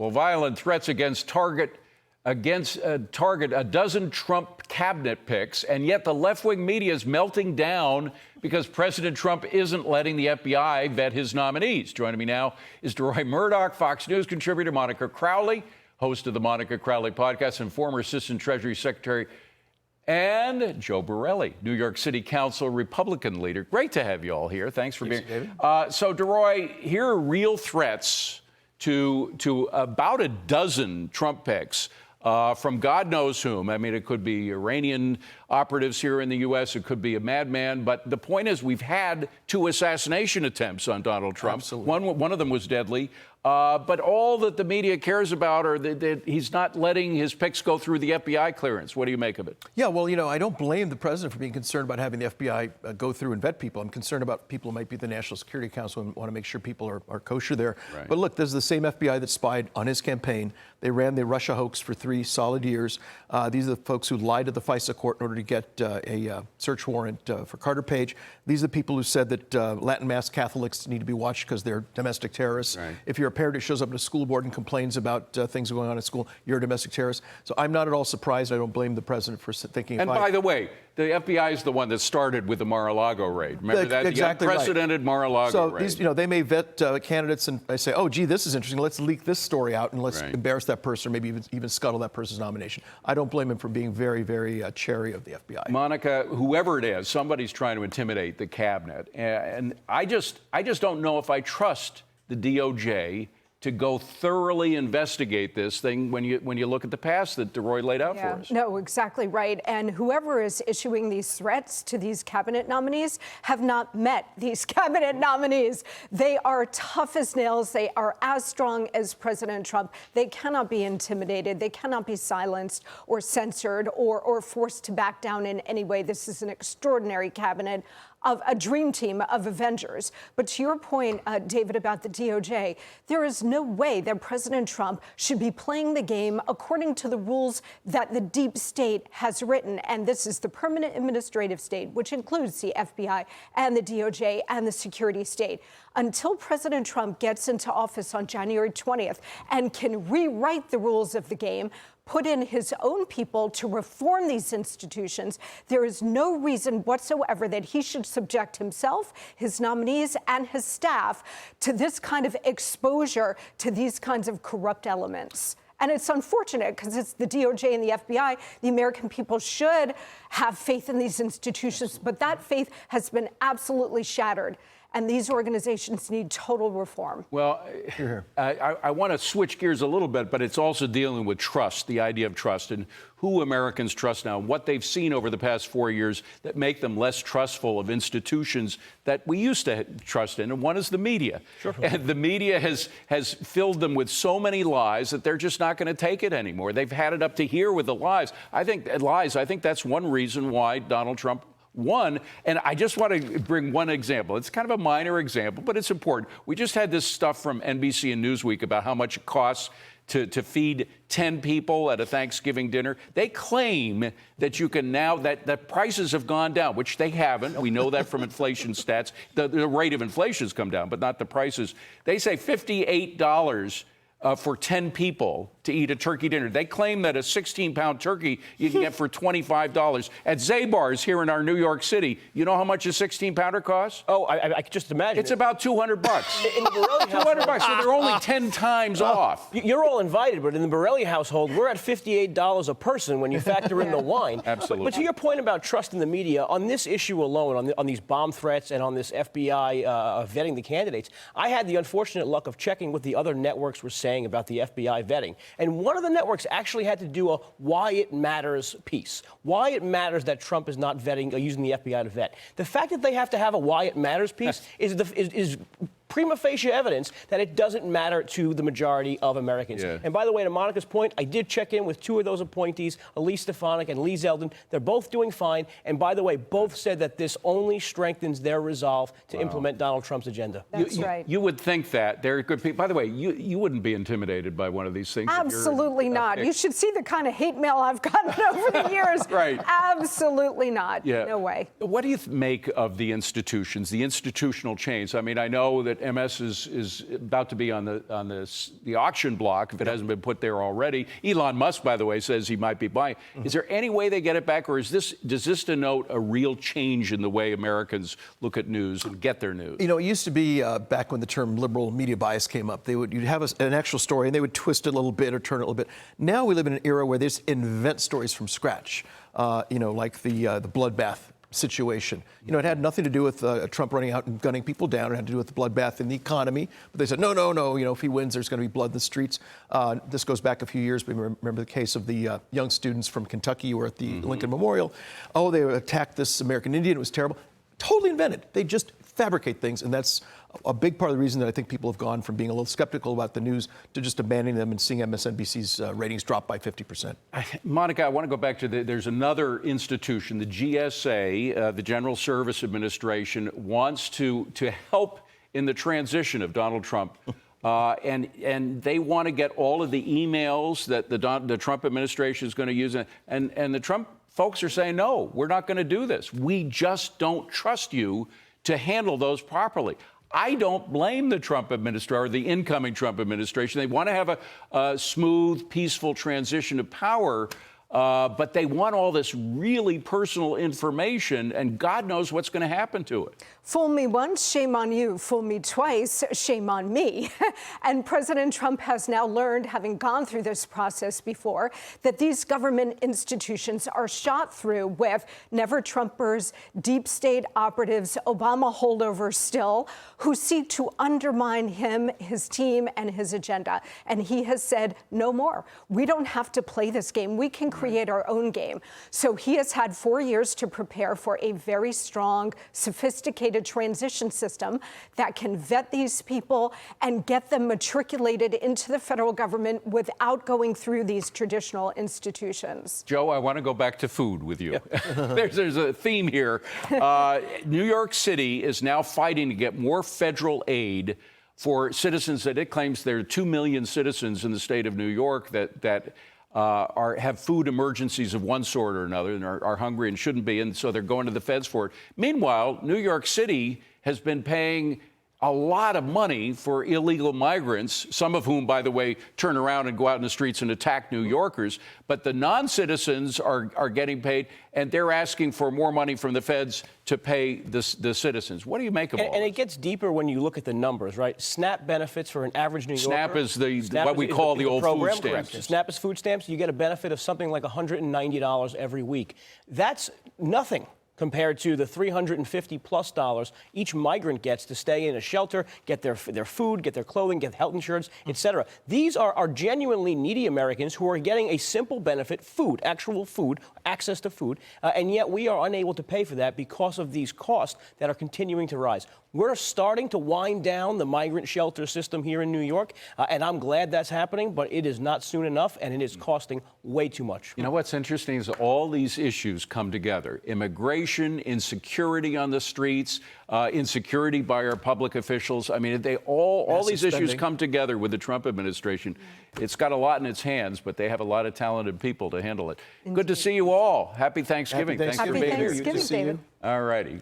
Well, violent threats target a dozen Trump cabinet picks, and yet the left-wing media is melting down because President Trump isn't letting the FBI vet his nominees. Joining me now is Deroy Murdock, Fox News contributor, Monica Crowley, host of the Monica Crowley podcast, and former Assistant Treasury Secretary, and Joe Borelli, New York City Council Republican leader. Great to have you all here. Thanks for being here. So, Deroy, here are real threats to about a dozen Trump picks from God knows whom. I mean, it could be Iranian operatives here in the U.S. It could be a madman. But the point is, we've had 2 assassination attempts on Donald Trump. Absolutely. One of them was deadly. But all that the media cares about are that he's not letting his picks go through the FBI clearance. What do you make of it? Yeah, well, you know, I don't blame the president for being concerned about having the FBI go through and vet people. I'm concerned about people who might be at the National Security Council and want to make sure people are kosher there. Right. But look, there's the same FBI that spied on his campaign. They ran the Russia hoax for 3 solid years. These are the folks who lied to the FISA court in order to get a search warrant for Carter Page. These are the people who said that Latin Mass Catholics need to be watched because they're domestic terrorists. Right. If you're a parent who shows up at a school board and complains about things going on at school, you're a domestic terrorist. So I'm not at all surprised. I don't blame the president for thinking. And by the way, the FBI is the one that started with the Mar-a-Lago raid. Remember that? Exactly the unprecedented Mar-a-Lago raid. So these, you know, they may vet candidates and they say, oh, gee, this is interesting. Let's leak this story out and let's embarrass that person, or maybe even scuttle that person's nomination. I don't blame him for being very, very chary of the FBI. Monica, whoever it is, somebody's trying to intimidate the cabinet. And I just don't know if I trust the DOJ to go thoroughly investigate this thing when you look at the past that Deroy laid out for us. No, exactly right. And whoever is issuing these threats to these cabinet nominees have not met these cabinet nominees. They are tough as nails. They are as strong as President Trump. They cannot be intimidated. They cannot be silenced or censored or forced to back down in any way. This is an extraordinary cabinet of a dream team of Avengers. But to your point, David, about the DOJ, there is no way that President Trump should be playing the game according to the rules that the deep state has written. And this is the permanent administrative state, which includes the FBI and the DOJ and the security state. Until President Trump gets into office on January 20th and can rewrite the rules of the game, put in his own people to reform these institutions, there is no reason whatsoever that he should subject himself, his nominees, and his staff to this kind of exposure to these kinds of corrupt elements. And it's unfortunate because it's the DOJ and the FBI. The American people should have faith in these institutions, but that faith has been absolutely shattered. And these organizations need total reform. Well, I want to switch gears a little bit, but it's also dealing with trust, the idea of trust, and who Americans trust now, what they've seen over the past 4 years that make them less trustful of institutions that we used to trust in. And one is the media. Sure. And the media has filled them with so many lies that they're just not going to take it anymore. They've had it up to here with the lies. I think that's one reason why Donald Trump won. And I just want to bring one example. It's kind of a minor example, but it's important. We just had this stuff from NBC and Newsweek about how much it costs to feed 10 people at a Thanksgiving dinner. They claim that you can now, that the prices have gone down, which they haven't. We know that from inflation stats. The rate of inflation has come down, but not the prices. They say $58 for 10 people to eat a turkey dinner. They claim that a 16-pound turkey you can get for $25. At Zabar's here in our New York City, you know how much a 16-pounder costs? Oh, I could just imagine. It's about $200. In the Borelli household, $200, so they're only 10 times off. You're all invited, but in the Borelli household, we're at $58 a person when you factor in the wine. Absolutely. But to your point about trust in the media, on this issue alone, on these bomb threats and on this FBI vetting the candidates, I had the unfortunate luck of checking what the other networks were saying about the FBI vetting. And one of the networks actually had to do a why it matters piece. Why it matters that Trump is not vetting or using the FBI to vet. The fact that they have to have a why it matters piece is prima facie evidence that it doesn't matter to the majority of Americans. Yeah. And by the way, to Monica's point, I did check in with 2 of those appointees, Elise Stefanik and Lee Zeldin. They're both doing fine. And by the way, both said that this only strengthens their resolve to implement Donald Trump's agenda. That's right. You would think that. They're good people. By the way, you wouldn't be intimidated by one of these things. Absolutely not. You should see the kind of hate mail I've gotten over the years. Right. Absolutely not. Yeah. No way. What do you make of the institutions, the institutional change? I mean, I know that that MS is about to be on the auction block if it hasn't been put there already. Elon Musk, by the way, says he might be buying. Is there any way they get it back, or does this denote a real change in the way Americans look at news and get their news? You know, it used to be back when the term liberal media bias came up, you'd have an actual story and they would twist it a little bit or turn it a little bit. Now we live in an era where they just invent stories from scratch. You know, like the bloodbath situation. You know, it had nothing to do with Trump running out and gunning people down. It had to do with the bloodbath in the economy. But they said, no, you know, if he wins, there's going to be blood in the streets. This goes back a few years. But remember the case of the young students from Kentucky who were at the Lincoln Memorial. Oh, they attacked this American Indian. It was terrible. Totally invented. They just fabricate things. And that's a big part of the reason that I think people have gone from being a little skeptical about the news to just abandoning them and seeing MSNBC's ratings drop by 50%. Monica, I want to go back to there's another institution, the GSA, the General Service Administration, wants to help in the transition of Donald Trump. And they want to get all of the emails that the Trump administration is going to use. And the Trump folks are saying, no, we're not going to do this. We just don't trust you to handle those properly. I don't blame the Trump administration or the incoming Trump administration. They want to have a smooth, peaceful transition of power, but they want all this really personal information, and God knows what's going to happen to it. Fool me once, shame on you. Fool me twice, shame on me. And President Trump has now learned, having gone through this process before, that these government institutions are shot through with never-Trumpers, deep state operatives, Obama holdovers still, who seek to undermine him, his team, and his agenda. And he has said, no more. We don't have to play this game. We can create our own game. So he has had 4 years to prepare for a very strong, sophisticated transition system that can vet these people and get them matriculated into the federal government without going through these traditional institutions. Joe, I want to go back to food with you. There's a theme here. New York City is now fighting to get more federal aid for citizens that it claims there are 2 million citizens in the state of New York that have food emergencies of one sort or another and are hungry and shouldn't be, and so they're going to the feds for it. Meanwhile, New York City has been paying a lot of money for illegal migrants, some of whom, by the way, turn around and go out in the streets and attack New Yorkers. But the non-citizens are getting paid, and they're asking for more money from the feds to pay the citizens. What do you make of all this? And it gets deeper when you look at the numbers, right? SNAP benefits for an average New Yorker. SNAP is what we call the old food stamps. Correct. SNAP is food stamps. You get a benefit of something like $190 every week. That's nothing compared to the $350+ each migrant gets to stay in a shelter, get their food, get their clothing, get health insurance, etc. These are genuinely needy Americans who are getting a simple benefit, food, actual food, access to food, and yet we are unable to pay for that because of these costs that are continuing to rise. We're starting to wind down the migrant shelter system here in New York, and I'm glad that's happening, but it is not soon enough, and it is costing way too much. You know what's interesting is all these issues come together. Immigration, insecurity on the streets, insecurity by our public officials. I mean, all these issues come together with the Trump administration. It's got a lot in its hands, but they have a lot of talented people to handle it. Indeed. Good to see you all. Happy Thanksgiving. Happy Thanksgiving, Thanks for being here. David. All righty.